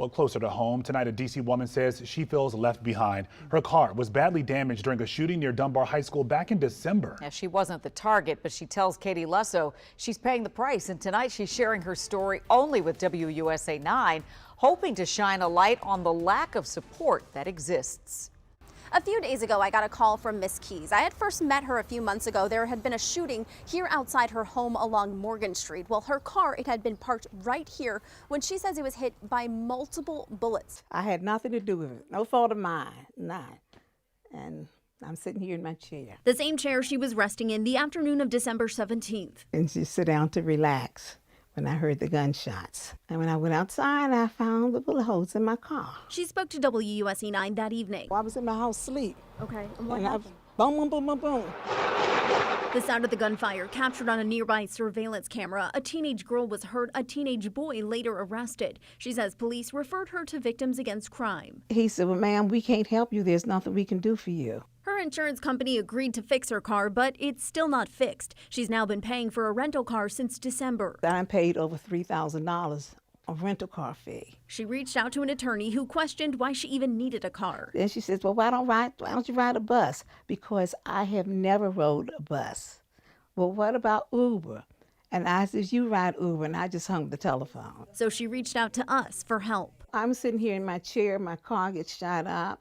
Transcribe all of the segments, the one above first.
Well, closer to home, tonight a D.C. woman says she feels left behind. Her car was badly damaged during a shooting near Dunbar High School back in December. Now, she wasn't the target, but she tells Katie Lusso she's paying the price. And tonight she's sharing her story only with WUSA 9, hoping to shine a light on the lack of support that exists. A few days ago, I got a call from Miss Keys. I had first met her a few months ago. There had been a shooting here outside her home along Morgan Street. Well, her car, it had been parked right here when she says it was hit by multiple bullets. I had nothing to do with it. No fault of mine, none. And I'm sitting here in my chair. The same chair she was resting in the afternoon of December 17th. And just sit down to relax when I heard the gunshots. And when I went outside, I found the bullet holes in my car. She spoke to WUSA 9 that evening. I was in my house asleep. Okay, and what happened? Boom, boom, boom, boom, boom. The sound of the gunfire captured on a nearby surveillance camera. A teenage girl was hurt, a teenage boy later arrested. She says police referred her to Victims Against Crime. He said, well, ma'am, we can't help you. There's nothing we can do for you. Her insurance company agreed to fix her car, but it's still not fixed. She's now been paying for a rental car since December. I paid over $3,000 a rental car fee. She reached out to an attorney who questioned why she even needed a car. Then she says, well, why don't you ride a bus? Because I have never rode a bus. Well, what about Uber? And I said, you ride Uber, and I just hung the telephone. So she reached out to us for help. I'm sitting here in my chair, my car gets shot up,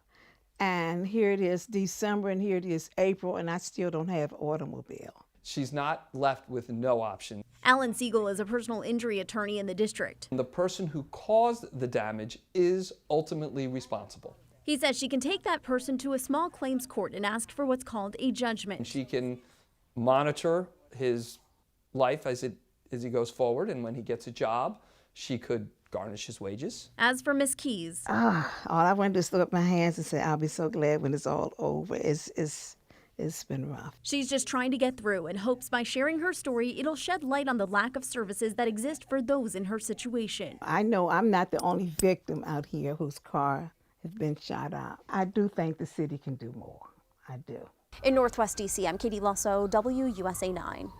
and here it is December, and here it is April, and I still don't have an automobile. She's not left with no option. Alan Siegel is a personal injury attorney in the district. The person who caused the damage is ultimately responsible. He says she can take that person to a small claims court and ask for what's called a judgment. She can monitor his life as he goes forward, and when he gets a job, she could garnish his wages. As for Miss Keys, all I want to do is throw up my hands and say, I'll be so glad when it's all over. It's been rough. She's just trying to get through and hopes by sharing her story, it'll shed light on the lack of services that exist for those in her situation. I know I'm not the only victim out here whose car has been shot up. I do think the city can do more. I do. In Northwest D.C., I'm Katie Lusso, WUSA 9.